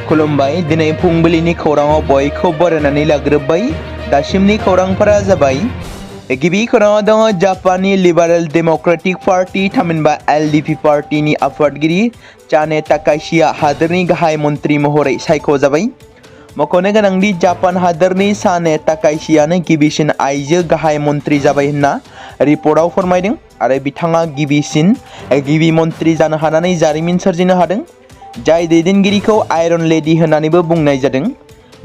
खुलुमबाय दिनै फुंबिलिनि खौराङाव बयखौ बरायनानै लाग्रोबाय दासिमनि खौरांफोरा जाबाय गिबि खौराङाव दङ जापाननि लिबारेल डेमोक्रेटिक पार्टी थामहिनबा एलडीपी पार्टीनि आफादगिरि चाने ताकाइशिया हादोरनि गाहाय मन्त्रि महरै सायख'जाबाय। मख'नो गोनांदि जापान हादोरनि चाने ताकाइशियानो गिबिसिन आइजो गाहाय मन्त्रि जाबाय होनना रिपर्टआव फोरमायदों आरो बिथाङा गिबि मन्त्रि जानो हानानै जारिमिन सोरजिनो हादों। जाय दैदेनगिरिखौ आयरन लेडी होननानैबो बुंनाय जादों।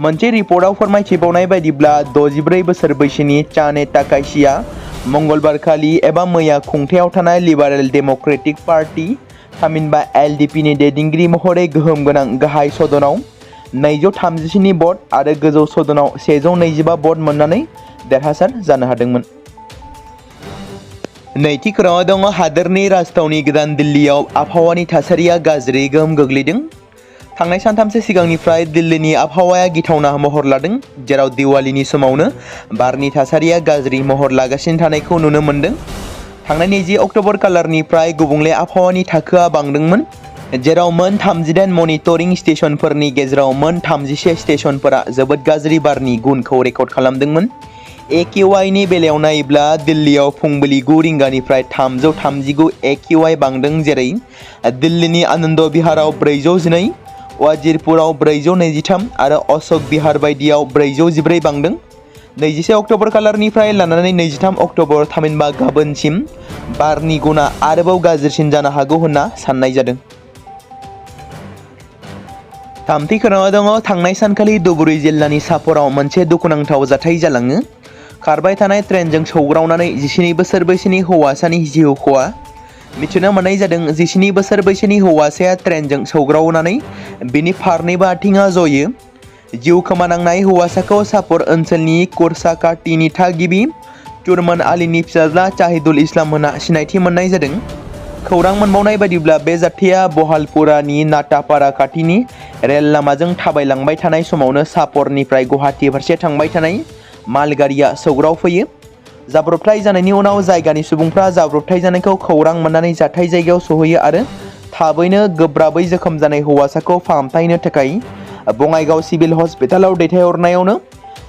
मोनसे रिपर्टआव फोरमायथिबावनाय बायदिब्ला 64 बोसोर बैसोनि चाने ताकाइशिया मंगलबार खालि एबा मैया खुंथायाव थानाय लिबारेल डेमोक्रेटिक पार्टी थामहिनबा एलडीपीनि दैदेनगिरि महरै गोहोम गोनां गाहाय सदनाव 237 भट आरो गोजौ सदनाव 125 भट मोननानै देरहासार जानो हादोंमोन। नैथि खौराङाव दङ हादोरनि राजथावनि गोदान दिल्लीयाव आबहावानि थासारिया गाज्रि गोहोम गोग्लैदों। थांनाय सानथामसो सिगांनिफ्राय दिल्लीनि आबहावाया गिथावना महर लादों, जेराव दिवालीनि समावनो बारनि थासारिया गाज्रि महर लागासिनो थानायखौ नुनो मोन्दों। थांनाय 20 अक्ट'बर खालारनिफ्राय गुबुंले आबहावानि थाखोआ बांदोंमोन, जेराव मोन 38 मनिटरिं स्टेशनफोरनि गेजेराव मोन 31 स्टेशनफोरा जोबोद गाज्रि बारनि गुनखौ रेकर्ड खालामदोंमोन। AQI नि बेलायाव नायोब्ला दिल्लीयाव फुंबिलि 9 रिंगानिफ्राय 339 AQI बांदों, जेरै दिल्लीनि आनन्द बिहाराव 412, वाजिरपुराव 423 आरो अशोक बिहार बायदियाव 414 बांदों। 21 अक्ट'बर खालारनिफ्राय लानानै 23 अक्ट'बर थामहिनबा गाबोनसिम बारनि गुना आरोबाव गाज्रिसिन जानो हागौ होनना साननाय जादों। थामथि खौराङाव दङ थांनाय सानखालि धुबुरी जिल्लानि सापराव मोनसे दुखुनांथाव जाथाय जालाङो। खारबाय थानाय ट्रेनजों सौग्रावनानै 17 बोसोर बैसोनि हौवासानि जिउ खहा। मिथिनो मोननाय जादों 17 बोसोर बैसोनि हौवासाया ट्रेनजों सौग्रावनानै बिनि फारनैबो आथिङा जयो। जिउ खोमानांनाय हौवासाखौ सापर ओनसोलनि कुरसाकाटीनि थागिबि तुरमान आलीनि फिसाज्ला चाहिदुल इस्लाम होनना सिनायथि मोननाय जादों। खौरां मोनबावनाय बायदिब्ला बे जाथाया बहालपुरानि नाटापारा खाथिनि रेल लामाजों थाबायलांबाय थानाय समावनो सापरनिफ्राय गुवाहाटी फारसे थांबाय थानाय मालगारिया सौग्रावफैयो। जाब्रबथाय जानायनि उनाव जायगानि सुबुंफ्रा जाब्रबथाय जानायखौ खौरां मोननानै जाथाय जायगायाव सहैयो आरो थाबैनो गोब्राबै जोखोम जानाय हौवासाखौ फाहामथायनो थाखाय बङाइगाव सिभिल हस्पिटालाव दैथायहरनायावनो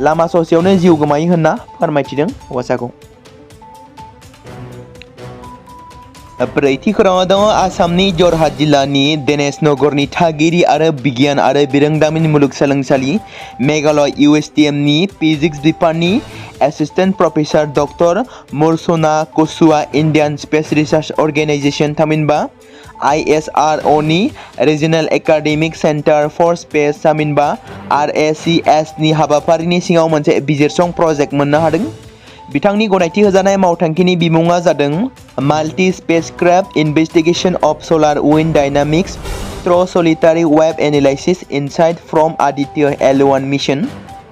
लामा ससेयावनो जिउ गोमायो होनना फोरमायथिदों हौवासाखौ। ब्रैथि खौराङाव दङ आसामनि जरहाट जिल्लानि देनेशनगरनि थागिरि आरो बिगियान आरो बिरोंदामिन मुलुगसोलोंसालि मेघालय USTMनि फिजिक्स बिफाननि एसिस्टेन्ट प्रफेसार डक्टर मुर्सुना कुसुआ इन्डियान स्पेस रिसार्च अर्गेनाइजेसन थामहिनबा ISRO नि regional academic centre for space थामहिनबा RACS नि हाबाफारिनि सिङाव मोनसे बिजिरसं प्रजेक्ट मोननो हादों। बिथांनि गनायथि होजानाय मावथांखिनि बिमुङा जादों multi spacecraft investigation of solar wind dynamics through solitary wave analysis insight from Aditya L1 mission.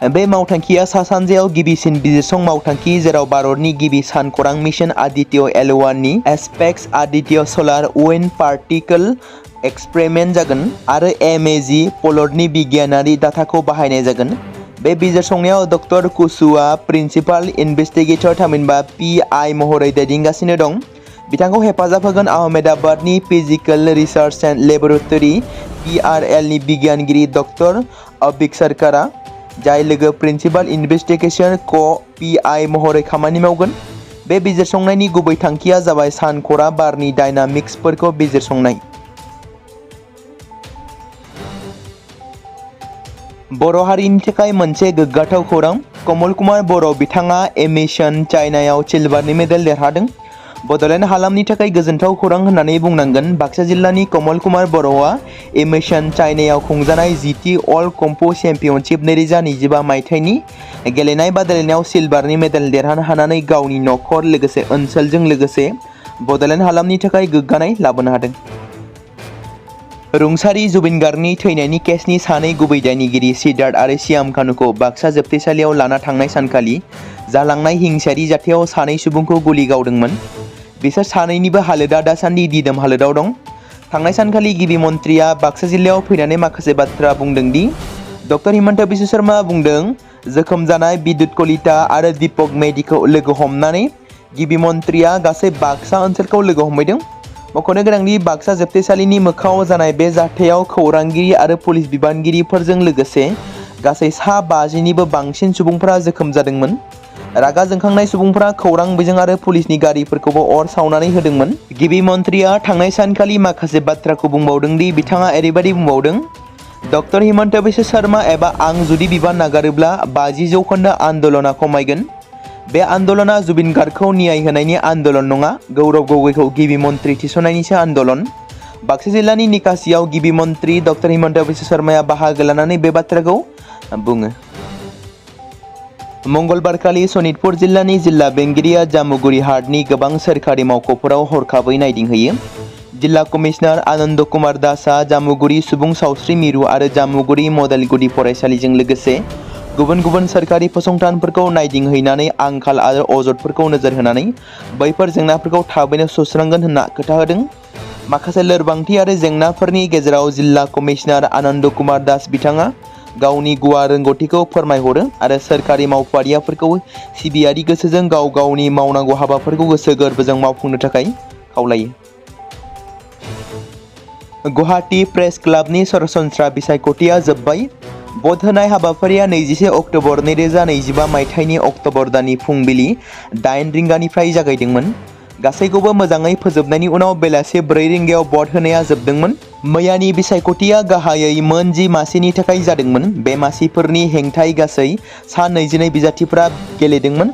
बे मावथांखिया सा सानजायाव गिबिसिन बिजिरसं मावथांखि, जेराव भारतनि गिबि सानखौरां मिशन आदित्य L1 नि ASPEX Aditya solar wind particle experiment जागोन आरो MAG पोलरनि बिगियानारि डाटाखौ बाहायनाय जागोन। बे बिजिरसंनायाव डक्टर कुसुआ प्रिन्सिपाल इनभेस्टिगेटर थामहिनबा PI महरै दैदेनगासिनो दं। बिथांखौ हेफाजाब होगोन आहमेदाबादनि physical research and laboratory PRL नि बिगियानगिरि डक्टर अबिक सरकारा, जाय लोगो प्रिन्सिपाल इनभेस्टिगेशन PI महरै खामानि मावगोन। बे बिजिरसंनायनि गुबै थांखिया जाबाय सानखरा बारनि डायनामिक्सफोरखौ बिजिरसंनाय। बर' हारिनि थाखाय मोनसे गोग्गाथाव खौरां। कमल कुमार बर' बिथाङा एमिशन चाइनायाव सिलभारनि मेडेल देरहादों। बड'लेण्ड हालामनि थाखाय गोजोनथाव खौरां होननानै बुंनांगोन। बाक्सा जिल्लानि कमल कुमार बर'आ एमिशन चाइनायाव खुंजानाय GT वर्ल्ड कम्फु चेम्पियनशिप 2025 मायथाइनि गेलेनाय बादायलायनायाव सिलभारनि मेडेल देरहानो हानानै गावनि नखर लोगोसे ओनसोलजों लोगोसे बड'लेण्ड हालामनि थाखाय गोग्गानाय लाबोनो हादों। रुंसारि जुबिन गार्गनि थैनायनि केसनि सानै गुबै दायनिगिरि सिद्धार्थ आरो श्याम कानुखौ बाक्सा जोबथेसालियाव लाना थांनाय सानखालि जालांनाय हिंसायारि जाथायाव सानै सुबुंखौ गुलि गावदोंमोन। बिसोर सानैनिबो हालोदा दासान्दि दिदोम हालोदाव दं। थांनाय सानखालि गिबि मन्थ्रिया बाक्सा जिल्लायाव फैनानै माखासे बाथ्रा बुंदों दि डक्टर हिमन्त बिश्व शर्मा बुंदों जोखोम जानाय बिद्युत कलिता आरो दीपक मेधिखौ लोगो हमनानै गिबि मन्थ्रिया गासै बाक्सा ओनसोलखौ लोगो हमहैदों। मख'नो गोनांदि बाक्सा जोबथेसालिनि मोखाङाव जानाय बे जाथायाव खौरांगिरि आरो पुलिस बिबानगिरिफोरजों लोगोसे गासै 50निबो बांसिन सुबुंफोरा जोखोम जादोंमोन। रागा जोंखांनाय सुबुंफोरा खौरां बिजों आरो पुलिसनि गारिफोरखौबो अर सावनानै होदोंमोन। गिबि मन्थ्रिया थांनाय सानखालि माखासे बाथ्राखौ बुंबावदों दि बिथाङा ओरैबायदि बुंबावदों, डक्टर हिमन्त बिश्व शर्मा एबा आं जुदि बिबान नागारोब्ला 50% आन्दोलना खमायगोन। बे आन्दोलना जुबिन गार्गखौ न्याय होनायनि आन्दोलन नङा, गौरव गगৈखौ गिबि मन्थ्रि थिसननायनिसो आन्दोलन। बाक्सा जिल्लानि निकासियाव गिबि मन्थ्रि डक्टर हिमन्त बिश्व शर्माया बाहागो लानानै बे बाथ्राखौ बुङो। मंगलबारखालि सनितपुर जिल्लानि जिल्ला बेंगिरिया जामुगुरि हाटनि गोबां सोरखारि मावख'फोराव हरखाबै नायदिंहैयो। जिल्ला कमिशनार आनन्द कुमार दासआ जामुगुरि सुबुं सावस्रि मिरु आरो जामुगुरि मडेल गुदि फरायसालिजों लोगोसे गुबुन गुबुन सोरखारि फसंथानफोरखौ नायदिंहैनानै आंखाल आरो अजदफोरखौ नोजोर होनानै बैफोर जेंनाफोरखौ थाबैनो सुस्रांगोन होनना खोथा होदों। माखासे लोरबांथि आरो जेंनाफोरनि गेजेराव जिल्ला कमिशनार आनन्द कुमार दास बिथाङा गावनि गुवार रोंगौथिखौ फोरमायहरो आरो सोरखारि मावफारियाफोरखौ सिबियारि गोसोजों गाव गावनि मावनांगौ हाबाफोरखौ गोसो गोरबोजों मावफुंनो थाखाय खावलायो। गुवाहाटी प्रेस क्लाबनि सरासनस्रा बिसायख'थिया जोब्बाय। भट होनाय हाबाफारिया 21 अक्ट'बर 2025 मायथाइनि अक्ट'बर दाननि फुंबिलि 8 रिंगानिफ्राय जागायदोंमोन। गासैखौबो मोजाङै फोजोबनायनि उनाव बेलासे 4 रिंगायाव भट होनाया जोबदोंमोन। मैयानि बिसायख'थिया गाहायै मोन 10 मासिनि थाखाय जादोंमोन। बे मासिफोरनि हेंथायै गासै सा 22 बिजाथिफोरा गेलेदोंमोन।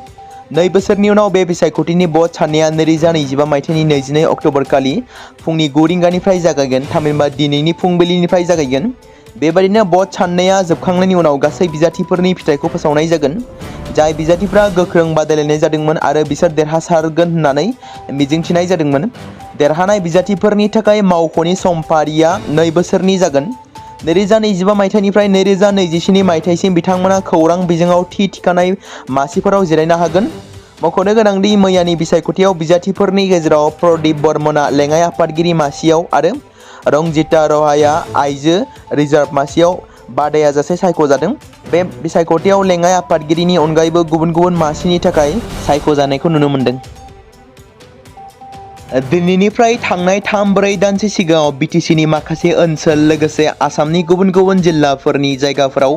2 बोसोरनि उनाव बे बिसायख'थिनि भट साननाया 2025 मायथाइनि 22 अक्ट'बर खालि फुंनि 9 रिंगानिफ्राय जागायगोन, थामहिनबा दिनैनि फुंबिलिनिफ्राय जागायगोन। बेबायदिनो भट साननाया जोबखांनायनि उनाव गासै बिजाथिफोरनि फिथाइखौ फोसावनाय जागोन। जाय बिजाथिफोरा गोख्रों बादायलायनाय जादोंमोन आरो बिसोर देरहासारगोन होननानै मिजिंथिनाय जादोंमोन। देरहानाय बिजाथिफोरनि थाखाय मावख'नि समफारिया 2 बोसोरनि जागोन। 2025 मायथाइनिफ्राय 2027 मायथाइसिम बिथांमोना खौरां बिजोङाव थि थिखानाय मासिफोराव जिरायनो हागोन। मख'नो गोनांदि मैयानि बिसायख'थियाव बिजाथिफोरनि गेजेराव प्रदीप बर्मनआ लेङाइ आफादगिरि मासियाव आरो रंजिता रहाया आइजो रिजार्भ मासियाव बादायाजासे सायख'जादों। बे बिसायख'थियाव लेङाइ आफादगिरिनि अनगायैबो गुबुन गुबुन मासिनि थाखाय सायख'जानायखौ नुनो मोन्दों। दिल्लीनिफ्राय थांनाय 3-4 दानसो सिगाङाव बिटिसिनि माखासे ओनसोल लोगोसे आसामनि गुबुन गुबुन जिल्लाफोरनि जायगाफोराव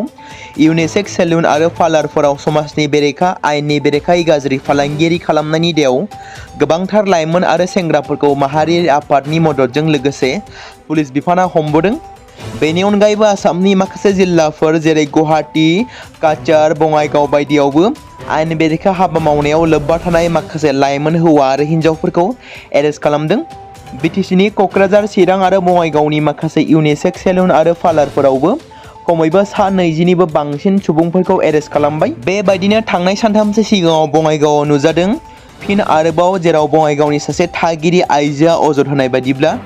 इउनिसेक्स सेलुन आरो पार्लारफोराव समाजनि बेरेखा आयेननि बेरेखायै गाज्रि फालांगियारि खालामनायनि दायाव गोबांथार लाइमोन आरो सेंग्राफोरखौ माहारियारि आफादनि मददजों लोगोसे पुलिस बिफाना हमबोदों। बेनि अनगायैबो आसामनि माखासे जिल्लाफोर जेरै गुवाहाटी, काछार, बङाइगाव बायदियावबो आयेन बेरेखा हाबा मावनायाव लोब्बा थानाय माखासे लाइमोन हौवा आरो हिन्जावफोरखौ एरेस्ट खालामदों। बिटिसिनि क'क्राझार, चिरां आरो बङाइगावनि माखासे इउनिसेक्स सेलुन आरो पार्लारफोरावबो खमैबो सा 20निबो बांसिन सुबुंफोरखौ एरेस्ट खालामबाय। बेबायदिनो थांनाय सानथामसो सिगाङाव बङाइगावआव नुजादों। फिन आरोबाव जेराव बङाइगावनि सासे थागिरि आइजोआ अजद होनाय बायदिब्ला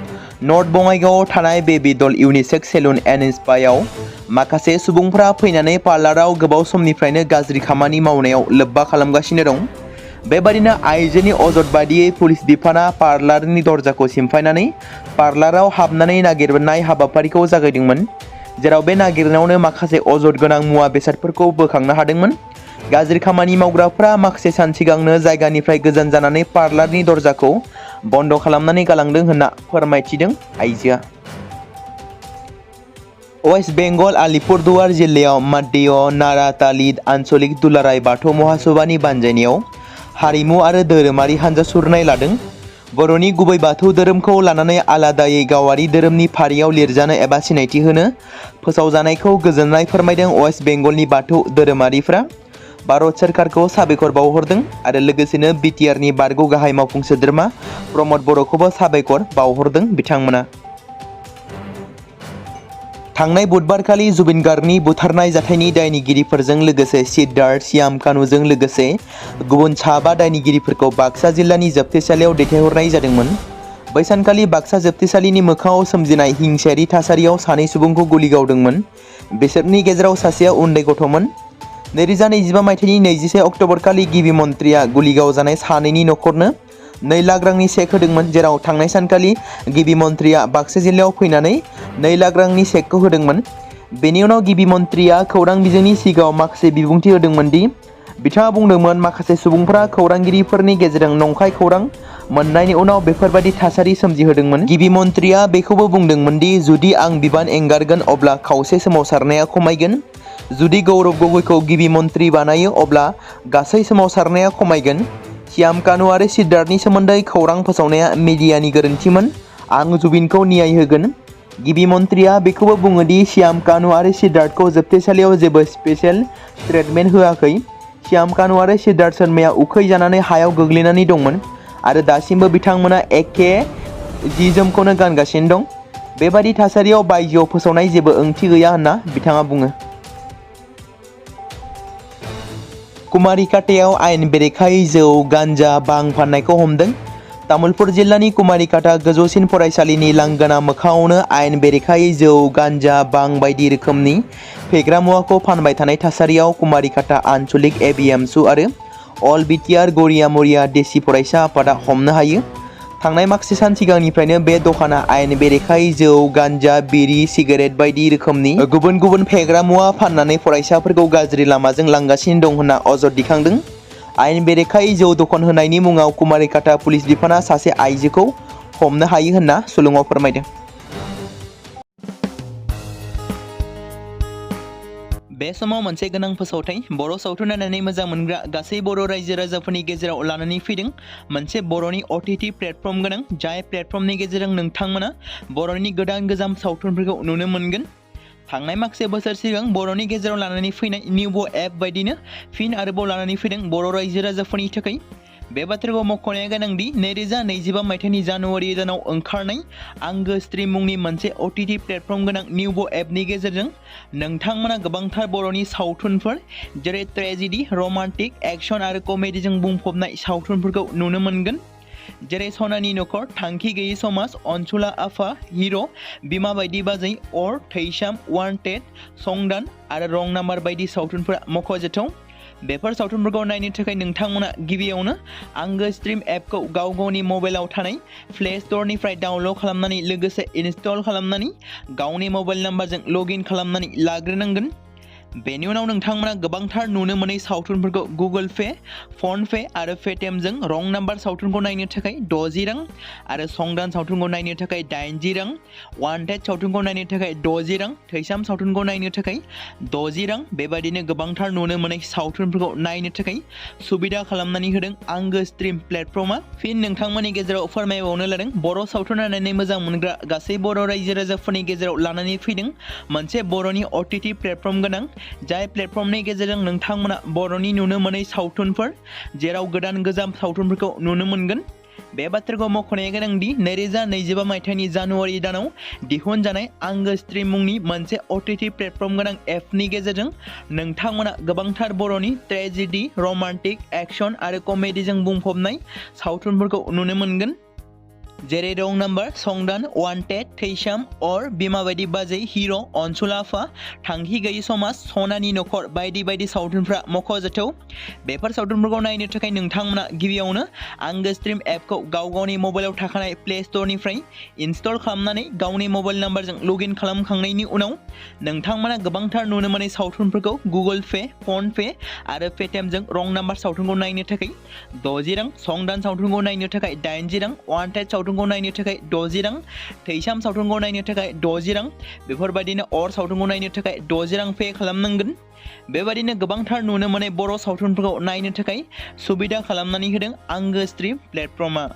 नर्थ बङाइगावआव थानाय बेबी डल इउनिसेक्स सेलुन एन्ड स्पायाव माखासे सुबुंफोरा फैनानै पार्लाराव गोबाव समनिफ्रायनो गाज्रि खामानि मावनायाव लोब्बा खालामगासिनो दं। बेबादिनो आइजोनि अजद बादियै पुलिस बिफाना पार्लारनि दरजाखौ सिमफायनानै पार्लाराव हाबनानै नागिरनाय हाबाफारिखौ जागायदोंमोन। जेराव बे नागिरनायावनो माखासे अजद गोनां मुवा बेसादफोरखौ बोखांनो हादोंमोन। गाज्रि खामानि मावग्राफ्रा माखासे सान सिगांनो जायगानिफ्राय गोजान जानानै पार्लारनि दरजाखौ बन्द खालामनानै गालांदों होनना फोरमायथिदों आइजोआ। वेस्ट बेंगल आलिपुरदुवार जिल्लायाव माध्य नाराताली आन्चलिक दुलाराय बाथौ महासभानि बानजायनायाव हारिमु आरो धोरोमारि हानजा सुरनाय लादों। बर'नि गुबै बाथौ धोरोमखौ लानानै आलादायै गावारि धोरोमनि फारियाव लिरजानो एबा सिनायथि होनो फोसावजानायखौ गोजोननाय फोरमायदों वेस्ट बेंगलनि बाथौ धोरोमारिफ्रा। भारत सोरखारखौ साबायखर बावहरदों आरो लोगोसेनो बिटिआरनि बारग' गाहाय मावफुं सोद्रोमा प्रमद बर'खौबो साबायखर बावहरदों बिथांमोना। थांनाय बुधबारखालि जुबिन गार्गनि बुथारनाय जाथायनि दायनिगिरिफोरजों लोगोसे सिद्धार्थ श्याम कानुजों लोगोसे गुबुन 5 दायनिगिरिफोरखौ बाक्सा जिल्लानि जोबथेसालियाव दैथायहरनाय जादोंमोन। बै सानखालि बाक्सा जोबथेसालिनि मोखाङाव सोमजिनाय हिंसायारि थासारियाव 2 सुबुंखौ गुलि गावदोंमोन। बिसोरनि गेजेराव सासेया उन्दै गथ'मोन। 2025 मायथाइनि 21 अक्ट'बर खालि गिबि मन्थ्रिया गुलि गावजानाय 2नि न'खरनो 2 लाख रांनि चेक होदोंमोन। जेराव थांनाय सानखालि गिबि मन्थ्रिया बाक्सा जिल्लायाव फैनानै 2 लाख रांनि चेकखौ होदोंमोन। बेनि उनाव गिबि मन्थ्रिया खौरां बिजोंनि सिगाङाव माखासे बिबुंथि होदोंमोन दि बिथाङा बुंदोंमोन माखासे सुबुंफोरा खौरांगिरिफोरनि गेजेरजों नंखाय खौरां मोननायनि उनाव बेफोरबायदि थासारि सोमजिहोदोंमोन। गिबि मन्थ्रिया बेखौबो बुंदोंमोन दि जुदि आं बिबान एंगारगोन अब्ला खावसे सोमावसारनाया खमायगोन। जुदि गौरव गगৈखौ गिबि मन्थ्रि बानायो अब्ला गासै सोमावसारनाया खमायगोन। श्याम कानु आरो सिद्धार्थनि सोमोन्दै खौरां फोसावनाया मिडियानि गोरोन्थिमोन। आं जुबिनखौ न्याय होगोन। गिबि मन्थ्रिया बेखौबो बुङो दि श्याम कानु आरो सिद्धार्थखौ जोबथेसालियाव जेबो स्पेशल ट्रिटमेन्ट होआखै। श्याम कानु आरो सिद्धार्थ शर्माया उखै जानानै हायाव गोग्लैनानै दंमोन आरो दासिमबो बिथांमोना एखे जि-जोमखौनो गानगासिनो दं। बेबादि थासारियाव बायजोआव फोसावनाय जेबो ओंथि गैया होनना बिथाङा बुङो। कुमारिकाटायाव आयेन बेरेखायै जौ, गान्जा, बां फाननायखौ हमदों। तामुलपुर जिल्लानि कुमारिकाटा गोजौसिन फरायसालिनि लांगोना मोखाङावनो आयेन बेरेखायै जौ, गान्जा, बां बायदि रोखोमनि फेग्रा मुवाखौ फानबाय थानाय थासारियाव कुमारिकाटा आन्चलिक एबिएमसु आरो अल बिटिआर गरिया मरिया देसि फरायसा आफादा हमनो हायो। थांनाय माखासे सान सिगांनिफ्रायनो बे दखाना आयेन बेरेखायै जौ, गान्जा, बिरि, सिगारेट बायदि रोखोमनि गुबुन गुबुन फेग्रा मुवा फाननानै फरायसाफोरखौ गाज्रि लामाजों लांगासिनो दं होनना अजद दिखांदों। आयेन बेरेखायै जौ दखान होनायनि मुङाव कुमारिकाटा पुलिस बिफाना सासे आइजोखौ हमनो हायो होनना सुलुङाव फोरमायदों। बे समाव मोनसे गोनां फोसावथाय बर' सावथुन नायनानै मोजां मोनग्रा गासै बर' रायजो राजाफोरनि गेजेराव लानानै फैदों मोनसे बर'नि OTT प्लेटफर्म गोनां, जाय प्लेटफर्मनि गेजेरजों नोंथांमोना बर'नि गोदान गोजाम सावथुनफोरखौ नुनो मोनगोन। थांनाय माखासे बोसोर सिगां बर'नि गेजेराव लानानै फैनाय निउबो एप बायदिनो फिन आरोबाव लानानै फैदों बर' रायजो राजाफोरनि थाखाय। बे बाथ्राखौ मख'नाया गोनांदि 2025 मायथाइनि जानुवारि दानाव ओंखारनाय आंगो स्ट्रिम मुंनि मोनसे OTT प्लेटफर्म गोनां निउबो एपनि गेजेरजों नोंथांमोना गोबांथार बर'नि सावथुनफोर जेरै ट्रेजेडि, रमान्टिक, एक्शन आरो कमेडिजों बुंफबनाय सावथुनफोरखौ नुनो मोनगोन। जेरै सनानि नखर, थांखि गैयै समाज, अनसुला आफा, हिर', बिमा बायदि बाजै, अर, थैसाम, वान्टेड, संदान आरो रं नाम्बार बायदि सावथुनफोरा मख'जाथाव। बेफोर सावथुनफोरखौ नायनो थाखाय नोंथांमोना गिबियावनो आंगो स्ट्रिम एपखौ गाव गावनि मबाइलाव थानाय प्ले स्ट'रनिफ्राय डाउनल'ड खालामनानै लोगोसे इनस्टल खालामनानै गावनि मबाइल नाम्बारजों लगइन खालामनानै लाग्रोनांगोन। बेनि उनाव नोंथांमोना गोबांथार नुनो मोनै सावथुनफोरखौ गुगोल पे, फन पे आरो पेटिएमजों रं नाम्बार सावथुनखौ नायनो थाखाय 60 रां आरो संदान सावथुनखौ नायनो थाखाय 80 रां, वान्टेड सावथुनखौ नायनो थाखाय 60 रां, थैसाम सावथुनखौ नायनो थाखाय 60 रां बेबायदिनो गोबांथार नुनो मोनै सावथुनफोरखौ नायनो थाखाय सुबिदा खालामनानै होदों आंगो स्ट्रिम प्लेटफर्मा। फिन नोंथांमोननि गेजेराव फोरमायबावनो लादों बर' सावथुन नायनानै मोजां मोनग्रा गासै बर' रायजो राजाफोरनि गेजेराव लानानै फैदों मोनसे बर'नि OTT प्लेटफर्म गोनां, जाय प्लेटफर्मनि गेजेरजों नोंथांमोना बर'नि नुनो मोनै सावथुनफोर जेराव गोदान गोजाम सावथुनफोरखौ नुनो मोनगोन। बे बाथ्राखौ मख'नाया गोनांदि 2025 मायथाइनि जानुवारि दानाव दिहुनजानाय आंगो स्ट्रिम मुंनि मोनसे OTT प्लेटफर्म गोनां एपनि गेजेरजों नोंथांमोना गोबांथार बर'नि ट्रेजेडि, रमान्टिक, एक्शन आरो कमेडिजों बुंफबनाय सावथुनफोरखौ नुनो मोनगोन। जेरै रं नाम्बार, संदान, वान्टेड, थैसाम, अर, बिमा बायदि बाजै, हिर', अनसुला आफा, थांखि गैयै समाज, सनानि नखर बायदि बायदि सावथुनफ्रा मख'जाथाव। बेफोर सावथुनफोरखौ नायनो थाखाय नोंथांमोना गिबियावनो आंगो स्ट्रिम एपखौ गाव गावनि मबाइलाव थाखानाय प्ले स्ट'रनिफ्राय इनस्टल खालामनानै गावनि मबाइल नाम्बारजों लगइन खालामखांनायनि उनाव नोंथांमोना गोबांथार नुनो मोनै सावथुनफोरखौ गुगोल पे, फन पे आरो पेटिएमजों रं नाम्बार सावथुनखौ नायनो थाखाय 60 रां, संदान सावथुनखौ नायनो थाखाय 80 रां, वान्टेड सावथुनखौ नायनो थाखाय 60 रां, थैसाम सावथुनखौ नायनो थाखाय 60 रां बेफोरबायदिनो अर सावथुनखौ नायनो थाखाय 60 रां पे खालामनांगोन। बेबायदिनो गोबांथार नुनो मोनै बर' सावथुनफोरखौ नायनो थाखाय सुबिदा खालामनानै होदों आंगो स्ट्रिम प्लेटफर्मा।